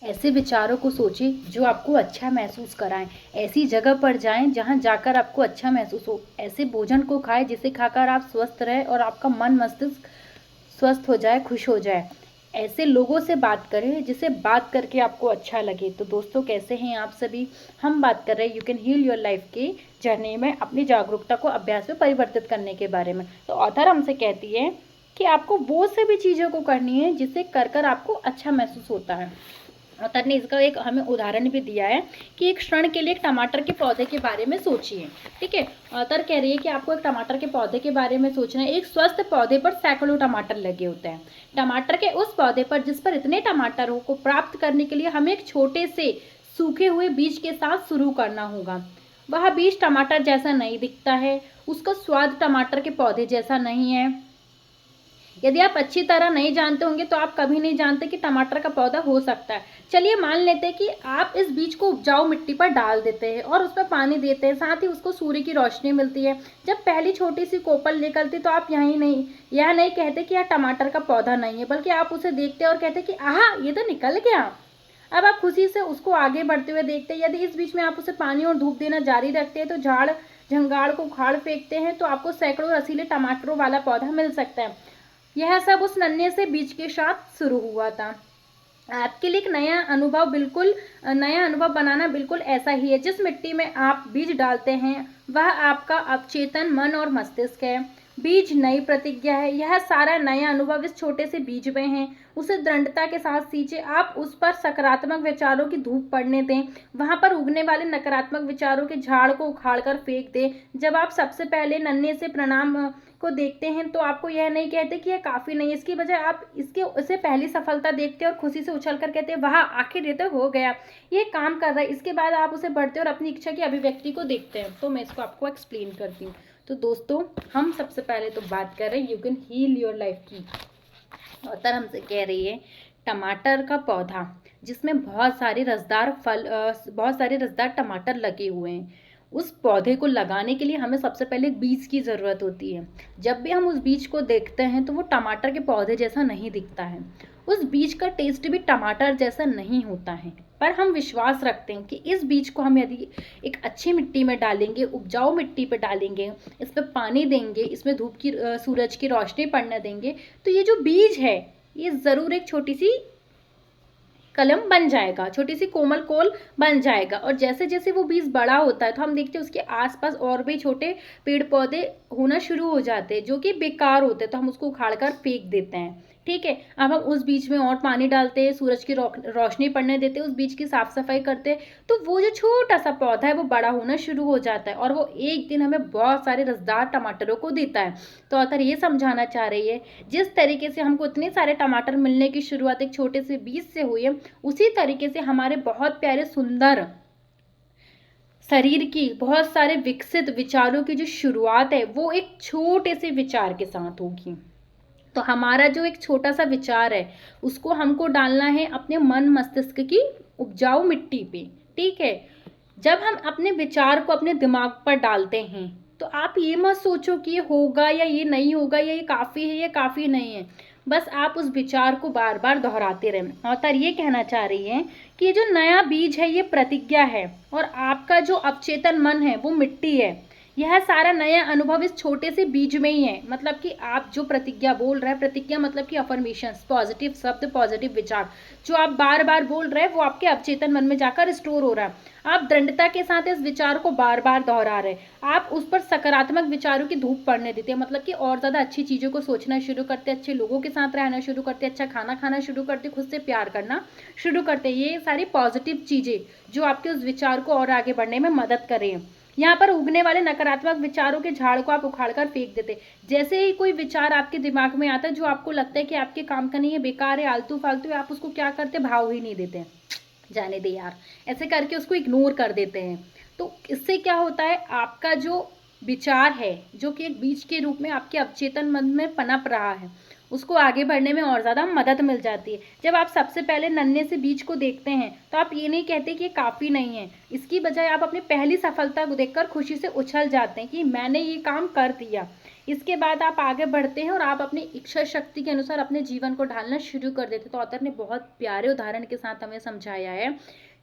ऐसे विचारों को सोचें जो आपको अच्छा महसूस कराएं। ऐसी जगह पर जाएं जहां जाकर आपको अच्छा महसूस हो। ऐसे भोजन को खाएं जिसे खाकर आप स्वस्थ रहें और आपका मन मस्तिष्क स्वस्थ हो जाए, खुश हो जाए। ऐसे लोगों से बात करें जिसे बात करके आपको अच्छा लगे। तो दोस्तों, कैसे हैं आप सभी? हम बात कर रहे हैं you can heal your life के जर्नी में अपनी जागरूकता को अभ्यास में परिवर्तित करने के बारे में। तो ऑथर हमसे कहती है कि आपको वो सभी चीज़ों को करनी है जिसे कर कर आपको अच्छा महसूस होता है। ऑथर ने इसका एक हमें उदाहरण भी दिया है कि एक क्षण के लिए एक टमाटर के पौधे के बारे में सोचिए। ठीक है, ऑथर कह रही है कि आपको एक टमाटर के पौधे के बारे में सोचना है। एक स्वस्थ पौधे पर सैकड़ों टमाटर लगे होते हैं। टमाटर के उस पौधे पर जिस पर इतने टमाटरों को प्राप्त करने के लिए हमें एक छोटे से सूखे हुए बीज के साथ शुरू करना होगा। वह बीज टमाटर जैसा नहीं दिखता है, उसका स्वाद टमाटर के पौधे जैसा नहीं है। यदि आप अच्छी तरह नहीं जानते होंगे तो आप कभी नहीं जानते कि टमाटर का पौधा हो सकता है। चलिए मान लेते हैं कि आप इस बीज को उपजाऊ मिट्टी पर डाल देते हैं और उसमें पानी देते हैं, साथ ही उसको सूर्य की रोशनी मिलती है। जब पहली छोटी सी कोपल निकलती तो आप यह नहीं कहते कि यह टमाटर का पौधा नहीं है, बल्कि आप उसे देखते और कहते कि आहा, ये तो निकल गया। अब आप खुशी से उसको आगे बढ़ते हुए देखते हैं। यदि इस बीच में आप उसे पानी और धूप देना जारी रखते हैं तो झाड़ झंगाड़ को उखाड़ फेंकते हैं तो आपको सैकड़ों रसीले टमाटरों वाला पौधा मिल सकता है। यह सब उस नन्हे से बीज के साथ शुरू हुआ था। आपके लिए एक नया अनुभव बनाना बिल्कुल ऐसा ही है। जिस मिट्टी में आप बीज डालते हैं वह आपका अवचेतन मन और मस्तिष्क है। बीज नई प्रतिज्ञा है। यह सारा नया अनुभव इस छोटे से बीज में है। उसे दृढ़ता के साथ सींचे। आप उस पर सकारात्मक विचारों की धूप पड़ने दें। वहां पर उगने वाले नकारात्मक विचारों के झाड़ को उखाड़ कर फेंक दें। जब आप सबसे पहले नन्हे से परिणाम को देखते हैं तो आपको यह नहीं कहते कि यह काफ़ी नहीं है। इसकी बजाय आप इसे पहली सफलता देखते हैं और खुशी से उछल कर कहते हैं, वाह, आखिर ये तो हो गया, ये काम कर रहा है। इसके बाद आप उसे बढ़ते और अपनी इच्छा की अभिव्यक्ति को देखते हैं। तो मैं इसको आपको एक्सप्लेन करती हूँ। तो दोस्तों, हम सबसे पहले तो बात कर रहे हैं you can heal your life की। ऑथर हमसे कह रही है टमाटर का पौधा जिसमें बहुत सारे रसदार टमाटर लगे हुए हैं। उस पौधे को लगाने के लिए हमें सबसे पहले एक बीज की ज़रूरत होती है। जब भी हम उस बीज को देखते हैं तो वो टमाटर के पौधे जैसा नहीं दिखता है। उस बीज का टेस्ट भी टमाटर जैसा नहीं होता है। पर हम विश्वास रखते हैं कि इस बीज को हम यदि एक अच्छी मिट्टी में डालेंगे, उपजाऊ मिट्टी पर डालेंगे, इसमें पानी देंगे, इसमें सूरज की रोशनी पड़ने देंगे, तो ये जो बीज है ये ज़रूर एक छोटी सी कलम बन जाएगा, छोटी सी कोमल कोल बन जाएगा। और जैसे जैसे वो बीज बड़ा होता है तो हम देखते हैं उसके आसपास और भी छोटे पेड़ पौधे होना शुरू हो जाते हैं जो कि बेकार होते हैं, तो हम उसको उखाड़ कर फेंक देते हैं। ठीक है, अब हम उस बीज में और पानी डालते हैं, सूरज की रोशनी पड़ने देते हैं, उस बीज की साफ सफाई करते हैं, तो वो जो छोटा सा पौधा है वो बड़ा होना शुरू हो जाता है और वो एक दिन हमें बहुत सारे रसदार टमाटरों को देता है। तो ऑथर ये समझाना चाह रही है जिस तरीके से हमको इतने सारे टमाटर मिलने की शुरुआत एक छोटे से बीज से हुई है, उसी तरीके से हमारे बहुत प्यारे सुंदर शरीर की बहुत सारे विकसित विचारों की जो शुरुआत है वो एक छोटे से विचार के साथ होगी। तो हमारा जो एक छोटा सा विचार है उसको हमको डालना है अपने मन मस्तिष्क की उपजाऊ मिट्टी पे। ठीक है, जब हम अपने विचार को अपने दिमाग पर डालते हैं तो आप ये मत सोचो कि ये होगा या ये नहीं होगा या ये काफ़ी है या काफ़ी नहीं है। बस आप उस विचार को बार बार दोहराते रहें। ऑथर ये कहना चाह रही है कि ये जो नया बीज है ये प्रतिज्ञा है और आपका जो अवचेतन मन है वो मिट्टी है। यह सारा नया अनुभव इस छोटे से बीज में ही है। मतलब कि आप जो प्रतिज्ञा बोल रहे हैं, प्रतिज्ञा मतलब कि अफर्मेशंस, पॉजिटिव शब्द, पॉजिटिव विचार जो आप बार बार बोल रहे हैं वो आपके अवचेतन मन में जाकर स्टोर हो रहा है। आप दृढ़ता के साथ इस विचार को बार बार दोहरा रहे हैं। आप उस पर सकारात्मक विचारों की धूप पड़ने देते हैं। मतलब कि और ज़्यादा अच्छी चीज़ों को सोचना शुरू करते, अच्छे लोगों के साथ रहना शुरू करते, अच्छा खाना खाना शुरू करते, खुद से प्यार करना शुरू करते। ये सारी पॉजिटिव चीज़ें जो आपके उस विचार को और आगे बढ़ने में मदद कर रही हैं। यहाँ पर उगने वाले नकारात्मक विचारों के झाड़ को आप उखाड़ कर फेंक देते। जैसे ही कोई विचार आपके दिमाग में आता है जो आपको लगता है कि आपके काम का नहीं है, बेकार है, आलतू फालतू है, आप उसको क्या करते, भाव ही नहीं देते, जाने दे यार, ऐसे करके उसको इग्नोर कर देते हैं। तो इससे क्या होता है, आपका जो विचार है जो कि एक बीज के रूप में आपके अवचेतन मन में पनप रहा है उसको आगे बढ़ने में और ज़्यादा मदद मिल जाती है। जब आप सबसे पहले नन्हे से बीज को देखते हैं तो आप ये नहीं कहते कि ये काफ़ी नहीं है। इसकी बजाय आप अपनी पहली सफलता को देखकर खुशी से उछल जाते हैं कि मैंने ये काम कर दिया। इसके बाद आप आगे बढ़ते हैं और आप अपनी इच्छा शक्ति के अनुसार अपने जीवन को ढालना शुरू कर देते हैं। तो ऑथर ने बहुत प्यारे उदाहरण के साथ हमें समझाया है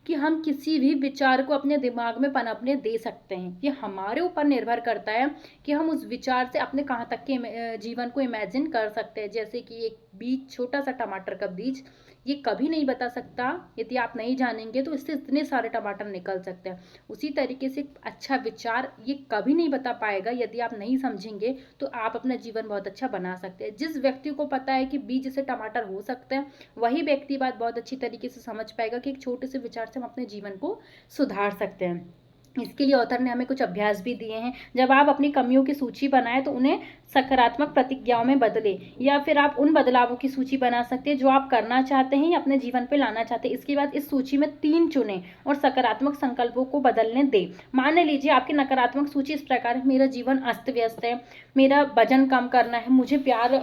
कि हम किसी भी विचार को अपने दिमाग में पनपने दे सकते हैं। ये हमारे ऊपर निर्भर करता है कि हम उस विचार से अपने कहाँ तक के जीवन को इमेजिन कर सकते हैं। जैसे कि एक बीज, छोटा सा टमाटर का बीज, ये कभी नहीं बता सकता, यदि आप नहीं जानेंगे तो इससे इतने सारे टमाटर निकल सकते हैं। उसी तरीके से अच्छा विचार ये कभी नहीं बता पाएगा, यदि आप नहीं समझेंगे तो आप अपना जीवन बहुत अच्छा बना सकते हैं। जिस व्यक्ति को पता है कि बीज से टमाटर हो सकते हैं, वही व्यक्ति बात बहुत अच्छी तरीके से समझ पाएगा कि एक छोटे से विचार से हम अपने जीवन को सुधार सकते हैं। इसके लिए ऑथर ने हमें कुछ अभ्यास भी दिए हैं। जब आप अपनी कमियों की सूची बनाएं तो उन्हें सकारात्मक प्रतिज्ञाओं में बदलें, या फिर आप उन बदलावों की सूची बना सकते हैं जो आप करना चाहते हैं या अपने जीवन पे लाना चाहते हैं। इसके बाद इस सूची में 3 चुनें और सकारात्मक संकल्पों को बदलने दें। मान लीजिए आपकी नकारात्मक सूची इस प्रकार है: मेरा जीवन अस्त व्यस्त है, मेरा वजन कम करना है,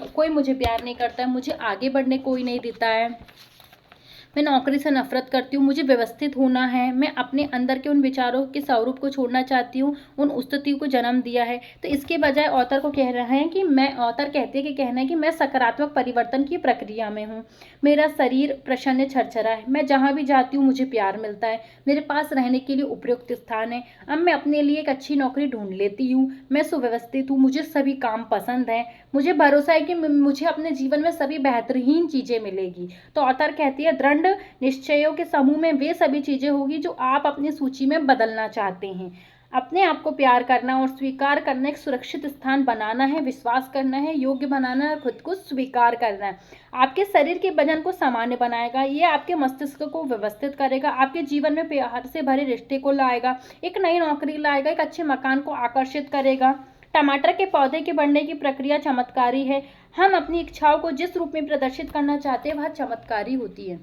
कोई मुझे प्यार नहीं करता है, मुझे आगे बढ़ने कोई नहीं देता है, मैं नौकरी से नफरत करती हूँ, मुझे व्यवस्थित होना है, मैं अपने अंदर के उन विचारों के स्वरूप को छोड़ना चाहती हूँ, उन स्थितियों को जन्म दिया है। तो इसके बजाय ऑथर को कह रहे हैं कि ऑथर कहते हैं कि कहना है कि मैं सकारात्मक परिवर्तन की प्रक्रिया में हूँ, मेरा शरीर प्रसन्न छरछरा है, मैं जहाँ भी जाती हूँ मुझे प्यार मिलता है, मेरे पास रहने के लिए उपयुक्त स्थान है, अब मैं अपने लिए एक अच्छी नौकरी ढूंढ लेती हूँ, मैं सुव्यवस्थित हूँ, मुझे सभी काम पसंद हैं, मुझे भरोसा है कि मुझे अपने जीवन में सभी बेहतरीन चीज़ें मिलेगी। तो ऑथर कहती है दृढ़ निश्चयों के समूह में वे सभी चीजें होगी जो आप अपनी सूची में बदलना चाहते हैं। अपने आप को प्यार करना और स्वीकार करना, एक सुरक्षित स्थान बनाना है, विश्वास करना है, योग्य बनाना है, खुद को स्वीकार करना है। आपके शरीर के वजन को सामान्य बनाएगा, ये आपके मस्तिष्क को व्यवस्थित करेगा, आपके जीवन में प्यार से भरे रिश्ते को लाएगा, एक नई नौकरी लाएगा, एक अच्छे मकान को आकर्षित करेगा। टमाटर के पौधे के बढ़ने की प्रक्रिया चमत्कारी है। हम अपनी इच्छाओं को जिस रूप में प्रदर्शित करना चाहते हैं वह चमत्कारी होती है।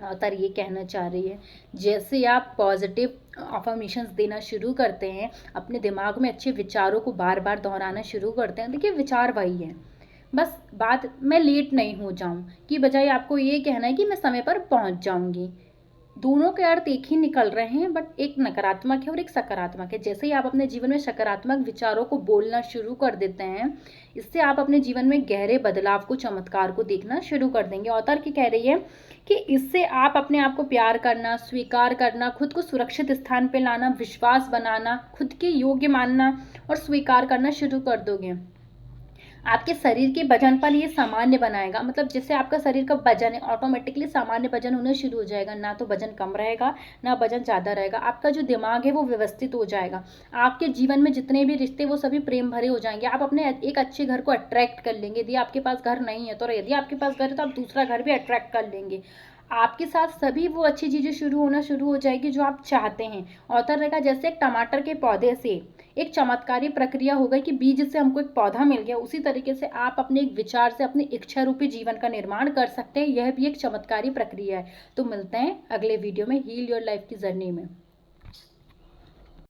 ऑथर ये कहना चाह रही है, जैसे आप पॉजिटिव अफर्मेशंस देना शुरू करते हैं, अपने दिमाग में अच्छे विचारों को बार बार दोहराना शुरू करते हैं। देखिए विचार वही है, बस बात मैं लेट नहीं हो जाऊं की बजाय आपको ये कहना है कि मैं समय पर पहुंच जाऊंगी। दोनों के अर्थ एक ही निकल रहे हैं, बट एक नकारात्मक है और एक सकारात्मक है। जैसे ही आप अपने जीवन में सकारात्मक विचारों को बोलना शुरू कर देते हैं, इससे आप अपने जीवन में गहरे बदलाव को, चमत्कार को देखना शुरू कर देंगे। ऑथर की कह रही है कि इससे आप अपने आप को प्यार करना, स्वीकार करना, खुद को सुरक्षित स्थान पर लाना, विश्वास बनाना, खुद के योग्य मानना और स्वीकार करना शुरू कर दोगे। आपके शरीर के वजन पर ये सामान्य बनाएगा, मतलब जैसे आपका शरीर का वजन है ऑटोमेटिकली सामान्य वजन होना शुरू हो जाएगा, ना तो वजन कम रहेगा ना वजन ज़्यादा रहेगा। आपका जो दिमाग है वो व्यवस्थित हो जाएगा, आपके जीवन में जितने भी रिश्ते वो सभी प्रेम भरे हो जाएंगे, आप अपने एक अच्छे घर को अट्रैक्ट कर लेंगे। यदि आपके पास घर नहीं है तो, यदि आपके पास घर है तो आप दूसरा घर भी अट्रैक्ट कर लेंगे। आपके साथ सभी वो अच्छी चीज़ें शुरू हो जाएगी जो आप चाहते हैं। ऑथर ने कहा जैसे एक टमाटर के पौधे से एक चमत्कारी प्रक्रिया हो गई कि बीज से हमको एक पौधा मिल गया, उसी तरीके से आप अपने एक विचार से अपनी इच्छा रूपी जीवन का निर्माण कर सकते हैं। यह भी एक चमत्कारी प्रक्रिया है। तो मिलते हैं अगले वीडियो में हील योर लाइफ की जर्नी में।